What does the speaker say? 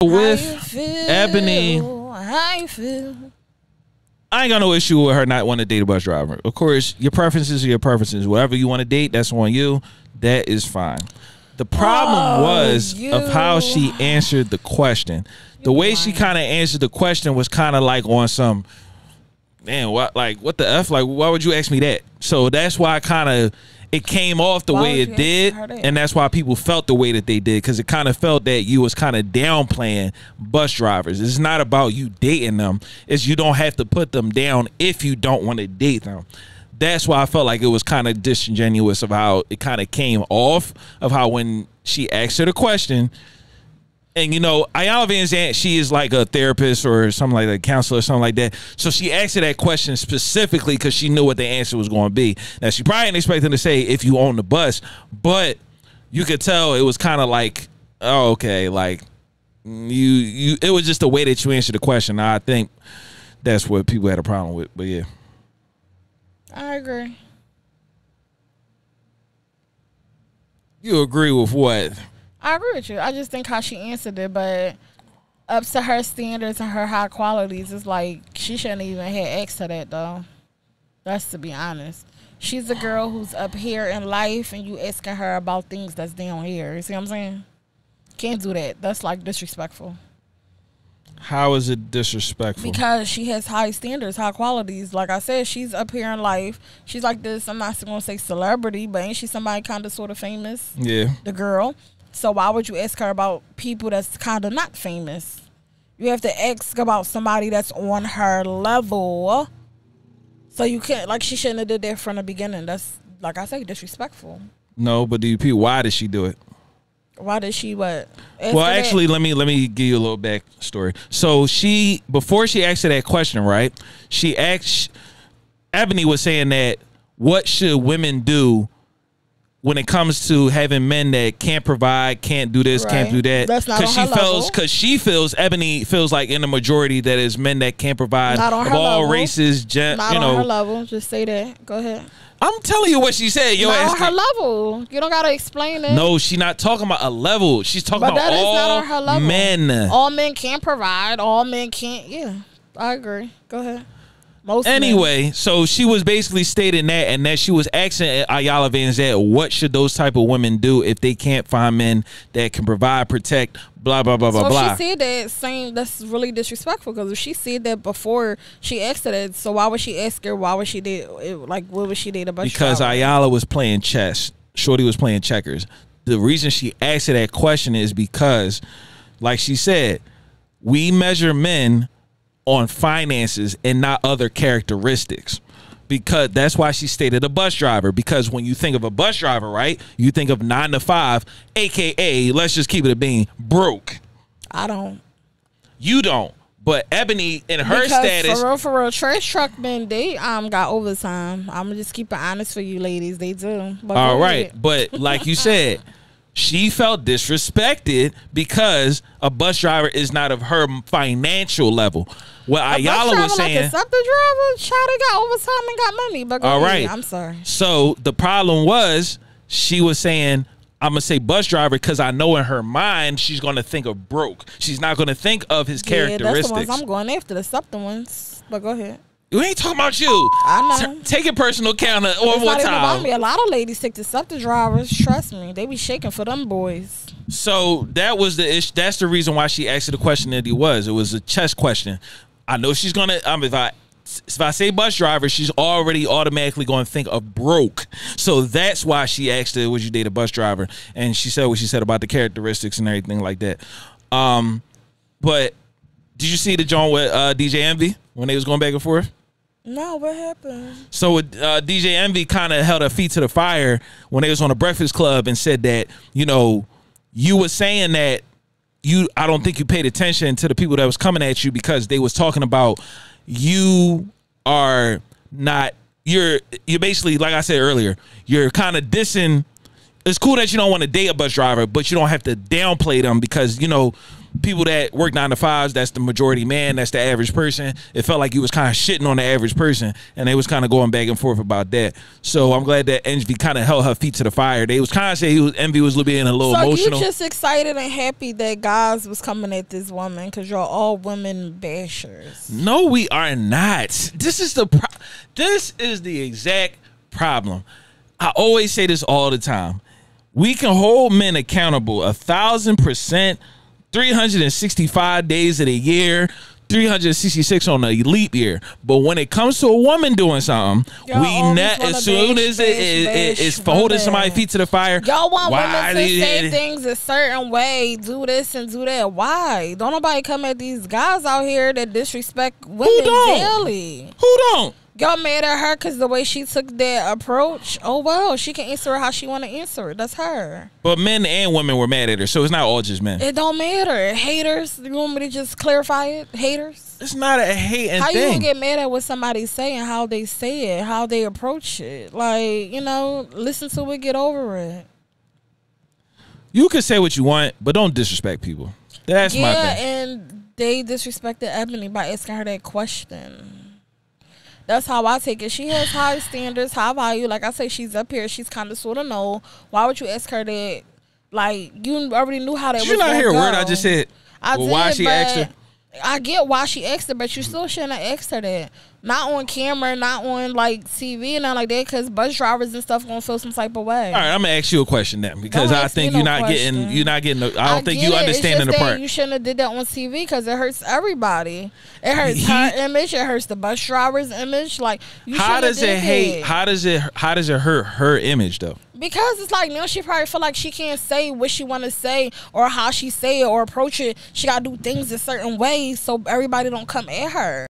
With Ebony, How you feel? I ain't got no issue with her not wanting to date a bus driver. Of course, your preferences are your preferences. Whatever you want to date, that's on you. That is fine. The problem was of how she answered the question. The way she kind of answered the question was kind of like on some, man, what the F? Like, why would you ask me that? So that's why it came off the way it did, and that's why people felt the way that they did, because it kind of felt that you was kind of downplaying bus drivers. It's not about you dating them. It's you don't have to put them down if you don't want to date them. That's why I felt like it was kind of disingenuous of how it kind of came off, of how when she asked her the question. And, you know, Ayala Van Zandt, she is like a therapist or something like that, a counselor or something like that. So she asked her that question specifically because she knew what the answer was going to be. Now, she probably didn't expect them to say, if you own the bus, but you could tell it was kind of like, oh, okay, like, it was just the way that you answered the question. I think that's what people had a problem with, but yeah. I agree. You agree with what? I agree with you. I just think how she answered it, but up to her standards and her high qualities, it's like she shouldn't even have asked her that, though. That's to be honest. She's a girl who's up here in life, and you asking her about things that's down here. You see what I'm saying? Can't do that. That's like disrespectful. How is it disrespectful? Because she has high standards, high qualities. Like I said, she's up here in life. She's like this, I'm not going to say celebrity, but ain't she somebody kind of sort of famous? Yeah. The girl. So why would you ask her about people that's kind of not famous? You have to ask about somebody that's on her level. So you can't, like, she shouldn't have did that from the beginning. That's, like I say, disrespectful. No, but why did she do it? Why did she what? Well, actually, let me give you a little backstory. So before she asked her that question, right? She asked, Ebony was saying that what should women do when it comes to having men that can't provide, can't do this, can't do that. That's not on her level. Because Ebony feels like in the majority that is men that can't provide not on of her all level. Races. Not on her level. Just say that. Go ahead. I'm telling you what she said. Not on her level. You don't gotta explain it. No, she's not talking about a level. She's talking about that all is not on her level. men. All men can't provide. All men can't. Yeah, I agree. Go ahead. Anyway, so she was basically stating that, and that she was asking Ayala Van Zandt, what should those type of women do if they can't find men that can provide, protect, blah, blah, blah, blah, blah. So she said that that's really disrespectful, because if she said that before she asked her that, so why would she ask her, why would she did, like, what would she did about Because Ayala was playing chess. Shorty was playing checkers. The reason she asked her that question is because, like she said, we measure men on finances and not other characteristics, because that's why she stated a bus driver, because when you think of a bus driver, right, you think of 9 to 5, aka, let's just keep it a bean, broke. I don't. You don't. But Ebony, in her status, for real, trash truck men, they got overtime. I'm gonna just keep it honest for you ladies, they do. But all right, but like you said, she felt disrespected because a bus driver is not of her financial level. What Ayala was saying, like a SEPTA driver, child, they got overtime and got money. But go ahead. I'm sorry. So the problem was, she was saying, I'm gonna say bus driver because I know in her mind she's gonna think of broke. She's not gonna think of his characteristics. That's the ones I'm going after, the SEPTA ones. But go ahead. We ain't talking about you. I know. Take a personal counter one more time. A lot of ladies take the SEPTA drivers. Trust me, they be shaking for them boys. So that was the issue. That's the reason why she asked the question that it was a chess question. I know she's gonna. If I say bus driver, she's already automatically going to think of broke. So that's why she asked her, would you date a bus driver? And she said what she said about the characteristics and everything like that. But did you see the joint with DJ Envy when they was going back and forth? No, what happened? So DJ Envy kind of held her feet to the fire when they was on the Breakfast Club and said that, you know, you were saying that I don't think you paid attention to the people that was coming at you, because they was talking about you are not, you're basically, like I said earlier, you're kind of dissing. It's cool that you don't want to date a bus driver, but you don't have to downplay them, because, you know, people that work 9 to 5s, that's the majority man, that's the average person. It felt like you was kind of shitting on the average person, and they was kind of going back and forth about that. So I'm glad that Envy kind of held her feet to the fire. They was kind of saying Envy was being a little emotional. So you just excited and happy that guys was coming at this woman because you're all women bashers. No, we are not. This is the exact problem. I always say this all the time. We can hold men accountable 1,000%, 365 days of the year, 366 on a leap year. But when it comes to a woman doing something, as soon as it's holding somebody's feet to the fire, y'all want women to say things a certain way, do this and do that. Why? Don't nobody come at these guys out here that disrespect women daily. Who don't? Y'all mad at her because the way she took that approach. Oh, well, she can answer it how she want to answer it. That's her. But men and women were mad at her, so it's not all just men. It don't matter. Haters. You want me to just clarify it? Haters. It's not a hating thing. How you gonna get mad at what somebody's saying, how they say it, how they approach it? Like, listen to it, get over it. You can say what you want, but don't disrespect people. That's my thing. Yeah, and they disrespected Ebony by asking her that question. That's how I take it. She has high standards, high value. Like I say, she's up here. She's kind of sort of know. Why would you ask her that? Like, you already knew how that was going to go. Did you not hear a word I just said? I did, why she asked her? I get why she asked her, but you still shouldn't have asked her that. Not on camera, not on like TV and nothing like that, because bus drivers and stuff gonna feel some type of way. All right, I'm gonna ask you a question then, because I think you're not getting. I don't think you understanding the part. You shouldn't have did that on TV because it hurts everybody. It hurts her image. It hurts the bus driver's image. Like, how does it hate? How does it hurt her image though? Because it's like now she probably feel like she can't say what she want to say or how she say it or approach it. She gotta do things a certain way so everybody don't come at her.